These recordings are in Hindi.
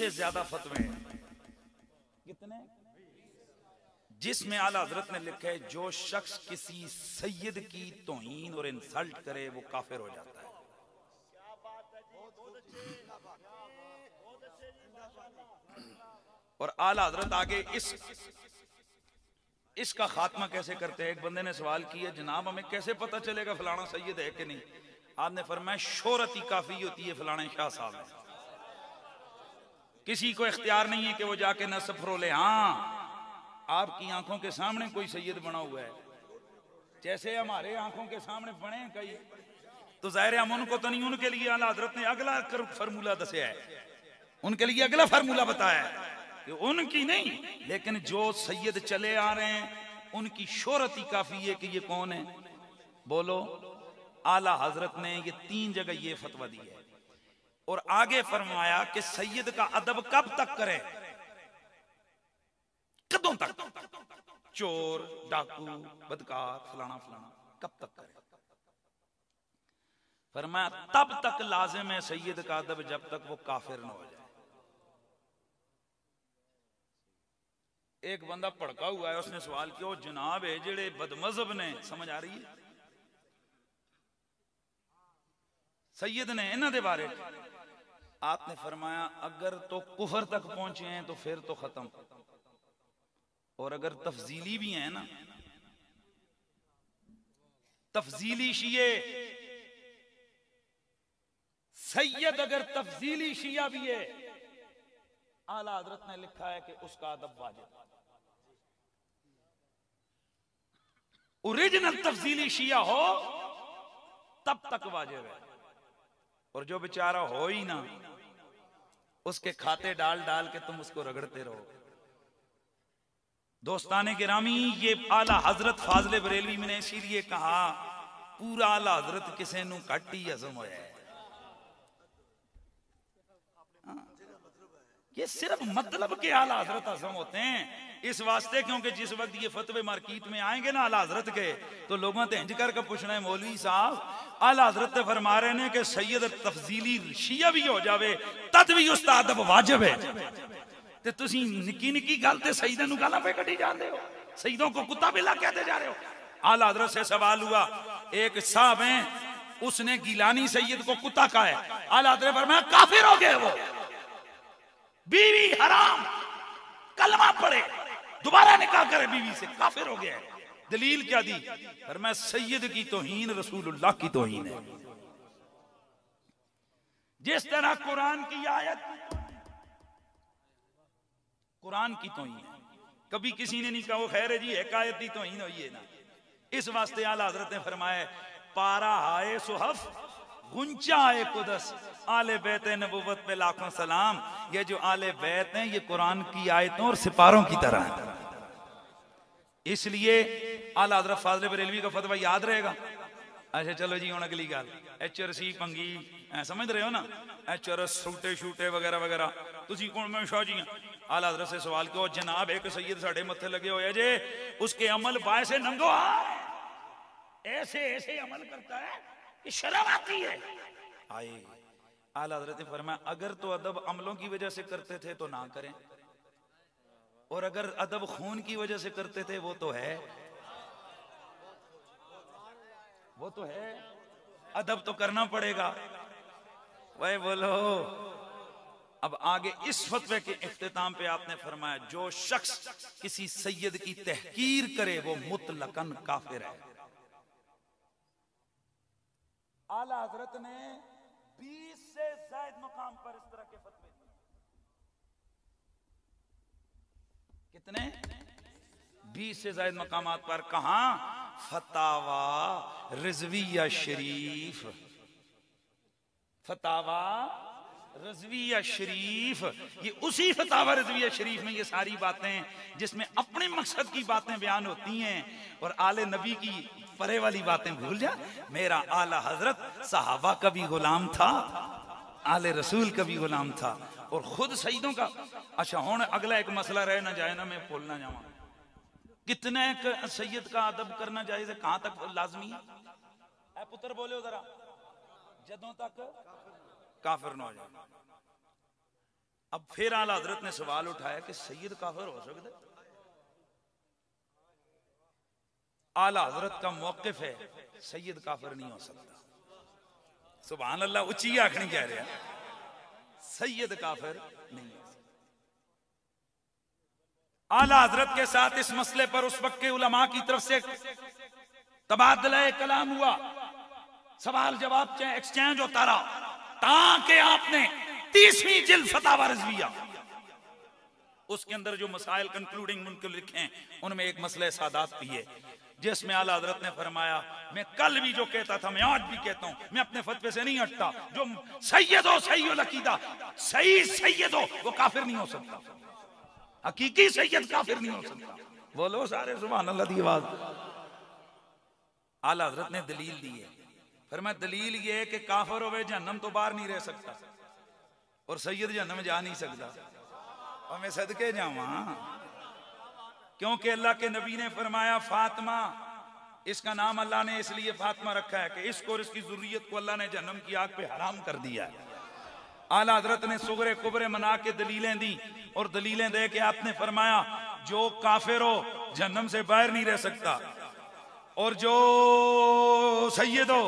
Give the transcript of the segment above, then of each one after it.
से ज्यादा फतवे हैं। कितने? जिसमें आला हजरत ने लिखा है जो शख्स किसी सैयद की तौहीन और इंसल्ट करे वो काफिर हो जाता है। और आला हजरत आगे इसका खात्मा कैसे करते हैं। एक बंदे ने सवाल किया, जनाब हमें कैसे पता चलेगा फलाना सैयद है कि नहीं? आपने फरमाया शोहरत ही काफी होती है फलाने शाह साहब है। किसी को इख्तियार नहीं है कि वो जाके नस्ब फरोले। हाँ, आपकी आंखों के सामने कोई सैयद बना हुआ है, जैसे हमारे आंखों के सामने बने कई, तो जाहिर हम उनको तो नहीं, उनके लिए आला हजरत ने अगला फार्मूला दसिया है, उनके लिए अगला फार्मूला बताया है कि उनकी नहीं, लेकिन जो सैयद चले आ रहे हैं उनकी शोहरत ही काफी है कि ये कौन है। बोलो, आला हजरत ने ये 3 जगह ये फतवा दी है। और आगे फरमाया कि सैयद का अदब कब तक करें, कदों तक? चोर, डाकू, बदकार, फलाना फलाना कब तक करें? फरमाया तब तक लाजिम है सैयद का अदब जब तक वो काफिर न हो जाए। एक बंदा भड़का हुआ है, उसने सवाल किया, वो जनाब है जेड़े बदमजहब ने, समझ आ रही है, सैयद ने इन्हां दे बारे आपने फरमाया अगर तो कुफर तक पहुंचे हैं तो फिर तो खत्म, और अगर तफजीली भी है ना, तफजीली शिये सैयद अगर तफजीली शिया भी है, आला हजरत ने लिखा है कि उसका अदब वाजिब। ओरिजिनल तफजीली शिया हो तब तक वाजिब है, और जो बेचारा हो ही ना, उसके खाते डाल डाल के तुम उसको रगड़ते रहो। दोस्ताने गिरामी, ये आला हजरत फाजले बरेलवी ने इसीलिए कहा पूरा आला हजरत किसे नू घट ही हजम होया है। ये सिर्फ मतलब के आला हजरत हजम होते हैं इस वास्ते, क्योंकि जिस वक्त ये फतवे मार्केट में आएंगे ना आला हजरत के, तो लोगों ने इंज करके पूछना है मौलवी साहब आला हजरत फरमा रहे हैं कि सैयद तफजीली शिया भी हो जावे तद भी उसका अदब वाजिब है, ते तुसी निकी निकी गल ते सैयदां नू गालां पे कटी जांदे हो, सैयदों को कुत्ता बिल्ला कहते जा रहे हो। आला हजरत से सवाल हुआ, एक साहब है उसने गिलानी सैयद को कुत्ता कहा है, आला हजरत फरमाया काफिर हो गए वो, बीवी हराम, कलमा पढ़े दोबारा निकाह करे बीवी से, काफिर हो गया है। दलील क्या दी? फरमाया सैयद की तौहीन रसूलुल्लाह की तौहीन है। जिस तरह कुरान की आयत कुरान की तौहीन है, कभी किसी ने नहीं कहा वो खैर है जी एक आयत की तौहीन हुई है ना। इस वास्ते आला हजरत ने फरमाया पारा हाय सुहफ गुंचा आए कुदस आले बैत नबुवत पे लाखों सलाम। ये जो आले बैत हैं ये कुरान की आयतों और सिपारों की तरह हैं, इसलिए आला हजरत फाजले बरेलवी का फतवा याद रहेगा। अच्छा चलो जी, हुण अगली गल, HRC पंगी समझ रहे हो ना, HRS सूटे शूटे वगैरह वगैरह, तुसी कौन? मैं शाह जी। आला हजरत से सवाल किया, जनाब एक सैयद साडे मत्थे लगे हुए जे, उसके अमल बाय से नंगो ऐसे ऐसे अमल करता है कि शर्म आती है। आए आला हजरत ने फरमाया अगर तो अदब अमलों की वजह से करते थे तो ना करें, और अगर अदब खून की वजह से करते थे वो तो है, वो तो है, अदब तो करना पड़ेगा। वही बोलो। अब आगे इस फतवे के इख्तिताम पे आपने फरमाया जो शख्स किसी सैयद की तहकीर करे वो मुतलकन काफिर है। आला हजरत ने 20 से ज्यादा मकाम पर इस तरह के फतवे दिए। कितने? 20 से ज्यादा मकामात पर। कहा? फतावा रिजविया शरीफ, फतावा रजविया शरीफ, ये उसी फतावा रजविया शरीफ में ये सारी बातें जिसमें अपने मकसद की बातें बयान होती हैं और आले नबी की परे वाली बातें भूल जा। मेरा आला हजरत सहाबा का भी गुलाम था, आले रसूल का भी गुलाम था और खुद सईदों का। अच्छा हुण अगला एक मसला रह ना जाए ना, मैं भूल ना जावा, कितने सैयद का अदब करना जायज है, कहां तक लाजमी है? ऐ पुत्र बोले जरा, जदों तक काफिर ना हो जाए। अब फिर आला हजरत ने सवाल उठाया कि सैयद काफिर हो सकता है? आला हजरत का मौकिफ है सैयद काफिर नहीं हो सकता। सुभान अल्लाह, उची आखनी कह रहे हैं, सैयद काफिर नहीं हो सकता। आला हजरत के साथ इस मसले पर उस वक्त के उलमा की तरफ से तबादला कलाम हुआ, सवाल जवाब एक्सचेंज होता रहा, ताकि आपने 30वीं जिल्द फतावा रज़विया उसके अंदर जो मसाइल कंक्लूडिंग मुनकर लिखे हैं, उनमें एक मसला सादात भी है, जिसमें आला हजरत ने फरमाया, मैं कल भी जो कहता था मैं आज भी कहता हूं, मैं अपने फतवे से नहीं हटता, जो सैयद हो सही अकीदा, सही सैयद हो वो काफिर नहीं हो सकता, हकीकी सैयद काफिर नहीं हो सकता। बोलो सारे सुभान अल्लाह की आवाज। आला हजरत ने दलील दी है, फिर मैं दलील ये है कि काफिर होवे जहन्नम तो बाहर नहीं रह सकता और सैयद जहन्नम जा नहीं सकता। और मैं सदके जावा, क्योंकि अल्लाह के नबी ने फरमाया फातिमा, इसका नाम अल्लाह ने इसलिए फातिमा रखा है कि इसको और इसकी जुर्रियत को अल्लाह ने जहन्नम की आग पे हराम कर दिया है। आला हजरत ने सुगरे कुबरे मना के दलीलें दी, और दलीलें दे के आपने फरमाया जो काफिर हो जहन्नम से बाहर नहीं रह सकता, और जो सैयद हो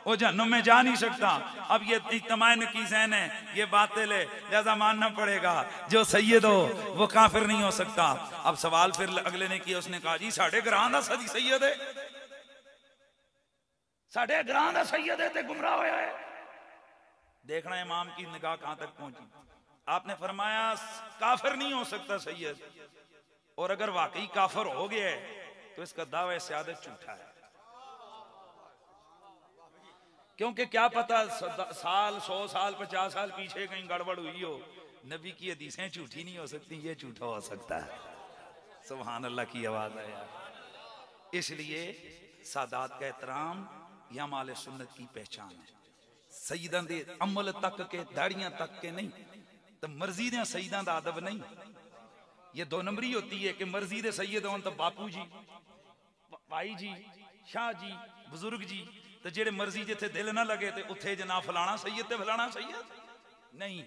वो जहन्नम में जा नहीं सकता। अब ये इत्तमाइन की ज़हन है, ये बातिल है, लिहाजा मानना पड़ेगा जो सैयद हो वो काफिर नहीं हो सकता। अब सवाल फिर अगले ने किया, उसने कहा जी साढ़े ग्रां दा सदी सैयद है, साढ़े ग्रां दा सैयद है ते गुमराह होया है। देखना इमाम की निगाह कहां तक पहुंची। आपने फरमाया काफिर नहीं हो सकता सैयद, और अगर वाकई काफिर हो गया है तो इसका दावा सियादत झूठा है, क्योंकि क्या पता साल 100 साल 50 साल पीछे कहीं गड़बड़ हुई हो, नबी की हदीसें झूठी नहीं हो सकती, ये झूठा हो सकता है। सुभान अल्लाह की आवाज है यार। इसलिए सादात का एहतराम यह माले सुन्नत की पहचान है। सईदां दे अमल तक के, दाड़ियां तक के नहीं, तो मर्जी दे सईदां दा अदब नहीं। ये दो नंबरी होती है कि मर्जी दे सैयद होन तो बापू जी, भाई जी, शाह जी, बुजुर्ग जी, तो जेड़े मर्जी जिथे दिल ना लगे तो उथे जना फलाना सैयद ते फलाना सैयद नहीं।